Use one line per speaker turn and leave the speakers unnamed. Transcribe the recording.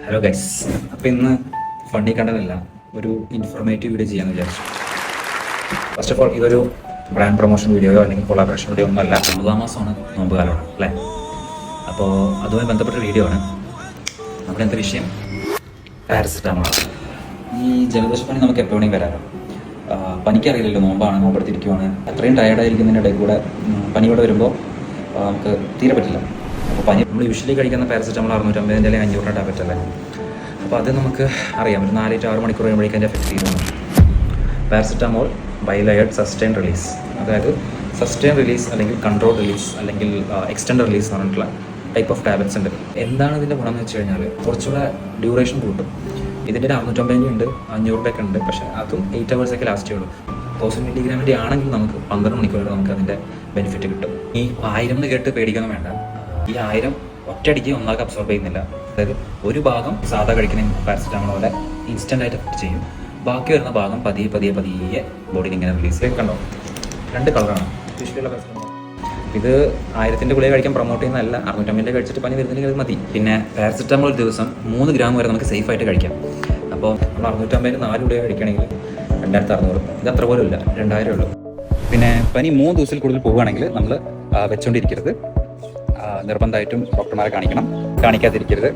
Hello guys, അപ്പോൾ ഇന്ന് funny കണ്ടതല്ല, ഒരു ഇൻഫോർമേറ്റീവ് വീഡിയോ ചെയ്യാമെന്ന് വിചാരിച്ചു. ഫസ്റ്റ് ഓഫ് ഓൾ, ഇതൊരു ബ്രാൻഡ് പ്രൊമോഷൻ വീഡിയോയോ അല്ലെങ്കിൽ കൊളാബറേഷൻ വീഡിയോ ഒന്നും അല്ല. 9 മാസമാണ് നോമ്പ് കാലമാണ് അല്ലേ. അപ്പോൾ അതുമായി ബന്ധപ്പെട്ട വീഡിയോ ആണ്. നമ്മുടെ എന്താ വിഷയം? പാരസിറ്റമോൾ. ഈ ജലദോഷപ്പനി നമുക്ക് എപ്പോഴും വരാമല്ലോ. പനിക്കറിയില്ലല്ലോ നോമ്പാണ്, നോമ്പെടുത്തിരിക്കുവാണ്, അത്രയും ടയർഡായിരിക്കുന്നതിൻ്റെ ഇടയിൽ കൂടെ പനിയോടെ വരുമ്പോൾ നമുക്ക് തീരെ പറ്റില്ല. അപ്പോൾ പനി നമ്മൾ യൂഷ്വലി കഴിക്കുന്ന പാരസിറ്റമോൾ 650 അല്ലെങ്കിൽ 500 ടാബ്ലറ്റ് അല്ലേ. അപ്പോൾ അത് നമുക്ക് അറിയാം, ഒരു 4-6 മണിക്കൂർ കഴിയുമ്പോഴേക്കും അതിൻ്റെ എഫക്റ്റ് ചെയ്യുന്നു. പാരസിറ്റമോൾ ബൈലയേർഡ് സസ്റ്റൈൻ റിലീസ്, അതായത് സസ്റ്റൈൻ റിലീസ് അല്ലെങ്കിൽ കൺട്രോൾ റിലീസ് അല്ലെങ്കിൽ എക്സ്റ്റൻഡ് റിലീസ് എന്ന് പറഞ്ഞിട്ടുള്ള ടൈപ്പ് ഓഫ് ടാബ്ലറ്റ്സ് ഉണ്ട്. എന്താണ് ഇതിൻ്റെ ഗുണം എന്ന് വെച്ച് കഴിഞ്ഞാൽ കുറച്ചുകൂടെ ഡ്യൂറേഷൻ കൂട്ടും. ഇതിൻ്റെ 650 ഉണ്ട്, 500 ഉണ്ട്, പക്ഷേ അതും 8 hours ലാസ്റ്റ് ചെയ്യുള്ളൂ. 1000 മില്ലിഗ്രാമിൻ്റെ ആണെങ്കിൽ നമുക്ക് 12 മണിക്കൂർ നമുക്ക് അതിൻ്റെ ബെനിഫിറ്റ് കിട്ടും. ഈ 1000 കേട്ട് പേടിക്കൊന്നും വേണ്ട. ഈ 1000 ഒറ്റയടിക്ക് ഒന്നാകെ അബ്സോർബ് ചെയ്യുന്നില്ല. അതായത് ഒരു ഭാഗം സാധാ കഴിക്കുന്ന പാരസിറ്റമോൾ പോലെ ഇൻസ്റ്റൻ്റ് ആയിട്ട് എഫക്ട് ചെയ്യും. ബാക്കി വരുന്ന ഭാഗം പതിയെ ബോഡിയിൽ ഇങ്ങനെ റിലീസ് ചെയ്യും. കണ്ടോ, 2 കളറാണ് യൂഷ്വലുള്ള പാരസിറ്റമോൾ. ഇത് 1000 ഗുളിക കഴിക്കാൻ പ്രൊമോട്ട് ചെയ്യുന്നതല്ല. 650 കഴിച്ചിട്ട് പനി വരുന്നില്ലെങ്കിൽ അത് മതി. പിന്നെ പാരസിറ്റമോൾ ഒരു ദിവസം 3 ഗ്രാം വരെ നമുക്ക് സേഫ് ആയിട്ട് കഴിക്കാം. അപ്പോൾ നമ്മൾ 650 4 ഗുളിക കഴിക്കുകയാണെങ്കിൽ 2600. ഇത് അത്ര പോലും ഇല്ല, 2000 ഉള്ളൂ. പിന്നെ പനി 3 ദിവസത്തിൽ കൂടുതൽ പോവുകയാണെങ്കിൽ നമ്മൾ വെച്ചുകൊണ്ടിരിക്കരുത്. നിർബന്ധമായിട്ടും ഡോക്ടർമാരെ കാണിക്കണം, കാണിക്കാതിരിക്കരുത്.